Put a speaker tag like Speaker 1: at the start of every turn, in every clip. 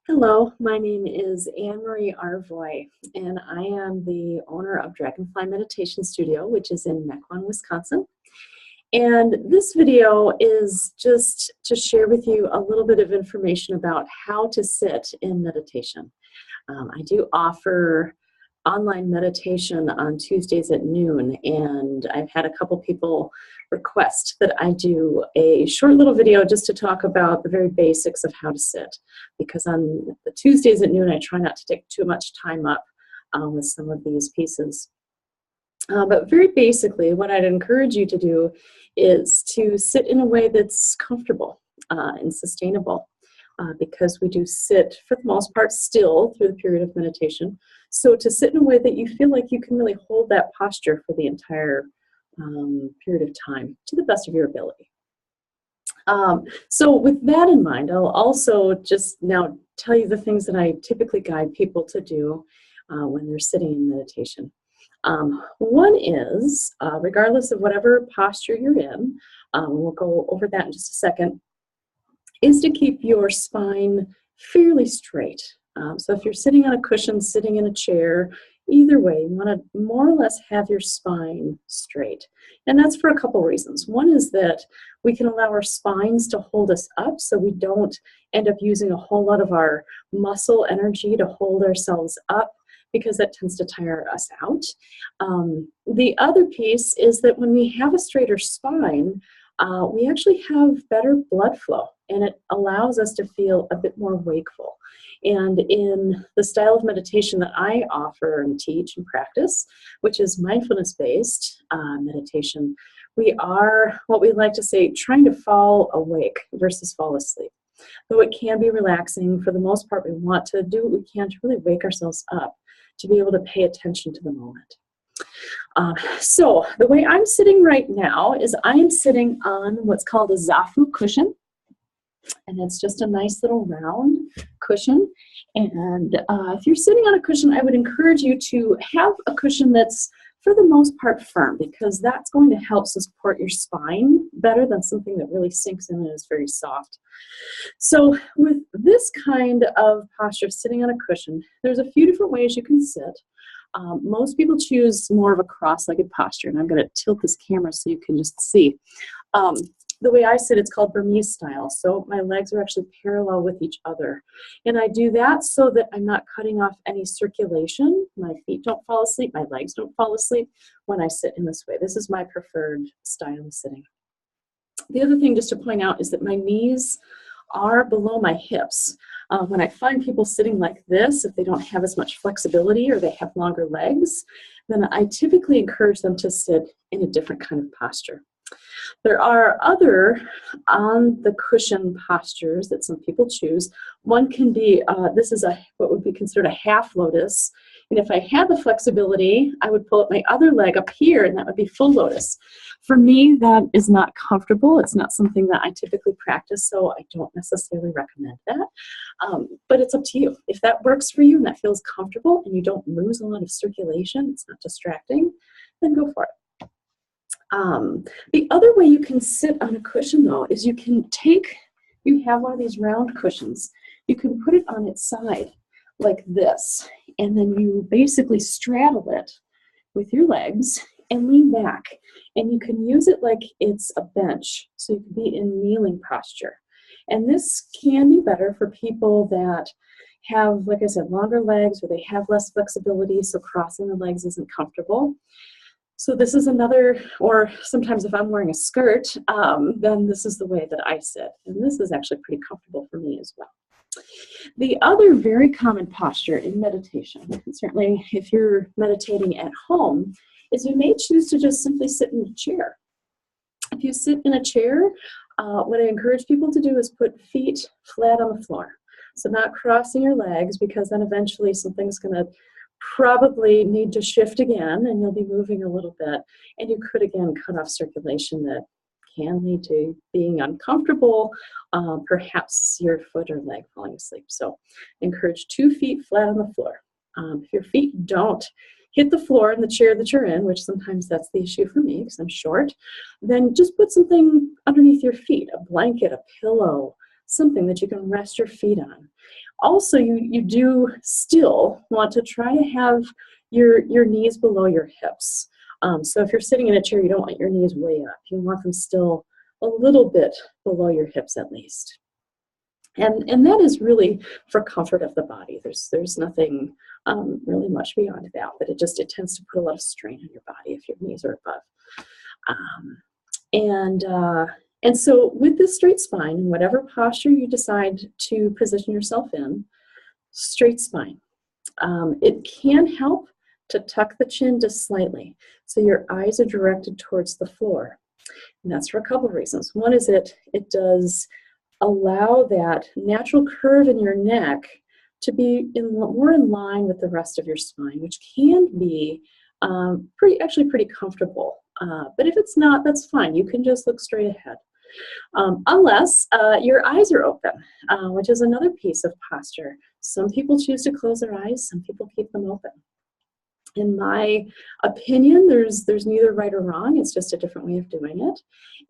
Speaker 1: Hello, my name is Anne-Marie Arvoy, and I am the owner of Dragonfly Meditation Studio, which is in Mequon, Wisconsin. And this video is just to share with you a little bit of information about how to sit in meditation. I do offer online meditation on Tuesdays at noon, and I've had a couple people request that I do a short little video just to talk about the very basics of how to sit, because on the Tuesdays at noon I try not to take too much time up with some of these pieces. But very basically, what I'd encourage you to do is to sit in a way that's comfortable and sustainable. Because we do sit, for the most part, still through the period of meditation. So to sit in a way that you feel like you can really hold that posture for the entire period of time to the best of your ability. So with that in mind, I'll also just now tell you the things that I typically guide people to do when they're sitting in meditation. One is, regardless of whatever posture you're in, we'll go over that in just a second, is to keep your spine fairly straight. So if you're sitting on a cushion, sitting in a chair, either way, you want to more or less have your spine straight. And that's for a couple reasons. One is that we can allow our spines to hold us up so we don't end up using a whole lot of our muscle energy to hold ourselves up, because that tends to tire us out. The other piece is that when we have a straighter spine, we actually have better blood flow, and it allows us to feel a bit more wakeful. And in the style of meditation that I offer and teach and practice, which is mindfulness-based meditation, we are, what we like to say, trying to fall awake versus fall asleep. Though it can be relaxing, for the most part, we want to do what we can to really wake ourselves up, to be able to pay attention to the moment. So the way I'm sitting right now is I am sitting on what's called a Zafu cushion, and it's just a nice little round cushion. And if you're sitting on a cushion, I would encourage you to have a cushion that's for the most part firm, because that's going to help support your spine better than something that really sinks in and is very soft. So with this kind of posture, sitting on a cushion, there's a few different ways you can sit. Most people choose more of a cross-legged posture, and I'm going to tilt this camera so you can just see. The way I sit, it's called Burmese style, so my legs are actually parallel with each other. And I do that so that I'm not cutting off any circulation. My feet don't fall asleep, my legs don't fall asleep when I sit in this way. This is my preferred style of sitting. The other thing just to point out is that my knees are below my hips. When I find people sitting like this, if they don't have as much flexibility or they have longer legs, then I typically encourage them to sit in a different kind of posture. There are other on the cushion postures that some people choose. One can be, this is what would be considered a half lotus. And if I had the flexibility, I would pull up my other leg up here, and that would be full lotus. For me, that is not comfortable. It's not something that I typically practice, so I don't necessarily recommend that. But it's up to you. If that works for you and that feels comfortable and you don't lose a lot of circulation, it's not distracting, then go for it. The other way you can sit on a cushion, though, is you have one of these round cushions. You can put it on its side like this, and then you basically straddle it with your legs and lean back. And you can use it like it's a bench, so you can be in kneeling posture. And this can be better for people that have, like I said, longer legs, or they have less flexibility, so crossing the legs isn't comfortable. So this is another, or sometimes if I'm wearing a skirt, then this is the way that I sit. And this is actually pretty comfortable for me as well. The other very common posture in meditation, and certainly if you're meditating at home, is you may choose to just simply sit in a chair. If you sit in a chair, what I encourage people to do is put feet flat on the floor. So not crossing your legs, because then eventually something's going to probably need to shift again, and you'll be moving a little bit, and you could again cut off circulation that can lead to being uncomfortable, perhaps your foot or leg falling asleep. So encourage 2 feet flat on the floor. If your feet don't hit the floor in the chair that you're in, which sometimes that's the issue for me because I'm short, then just put something underneath your feet, a blanket, a pillow, something that you can rest your feet on. Also, you do still want to try to have your knees below your hips. So if you're sitting in a chair, you don't want your knees way up. You want them still a little bit below your hips at least. And that is really for comfort of the body. There's nothing really much beyond that, but it tends to put a lot of strain on your body if your knees are above. And so with this straight spine, in whatever posture you decide to position yourself in, straight spine, it can help to tuck the chin just slightly so your eyes are directed towards the floor. And that's for a couple of reasons. One is it does allow that natural curve in your neck to be more in line with the rest of your spine, which can be pretty comfortable. But if it's not, that's fine. You can just look straight ahead. Unless your eyes are open, which is another piece of posture. Some people choose to close their eyes, some people keep them open. In my opinion, there's neither right or wrong. It's just a different way of doing it.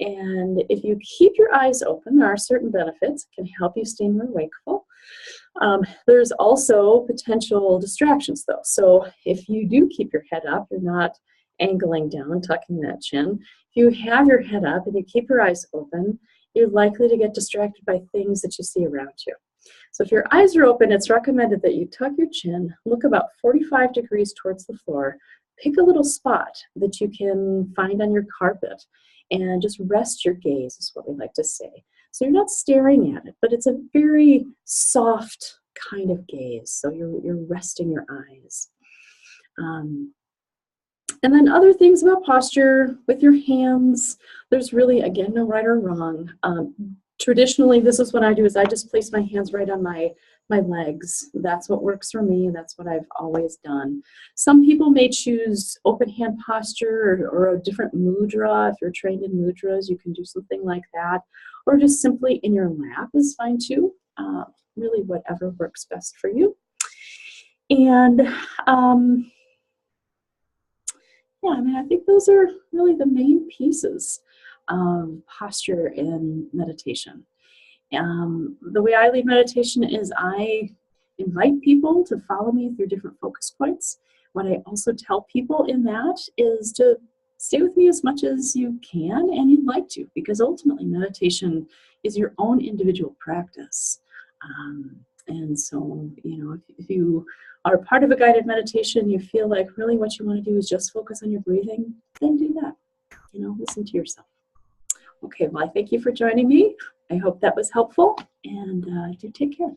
Speaker 1: And if you keep your eyes open, there are certain benefits. It can help you stay more wakeful. There's also potential distractions, though. So if you do keep your head up, you're not angling down, tucking that chin. If you have your head up and you keep your eyes open, you're likely to get distracted by things that you see around you. So if your eyes are open, it's recommended that you tuck your chin, look about 45 degrees towards the floor, pick a little spot that you can find on your carpet, and just rest your gaze is what we like to say. So you're not staring at it, but it's a very soft kind of gaze. So you're resting your eyes. And then other things about posture with your hands, there's really, again, no right or wrong. Traditionally, this is what I do, is I just place my hands right on my legs. That's what works for me, and that's what I've always done. Some people may choose open hand posture or a different mudra. If you're trained in mudras, you can do something like that. Or just simply in your lap is fine too. Really whatever works best for you. And yeah, I mean, I think those are really the main pieces of posture in meditation. The way I lead meditation is I invite people to follow me through different focus points. What I also tell people in that is to stay with me as much as you can and you'd like to, because ultimately meditation is your own individual practice. And so, you know, if you are part of a guided meditation, you feel like really what you want to do is just focus on your breathing, then do that. You know, listen to yourself. Okay, well, I thank you for joining me. I hope that was helpful, and do take care.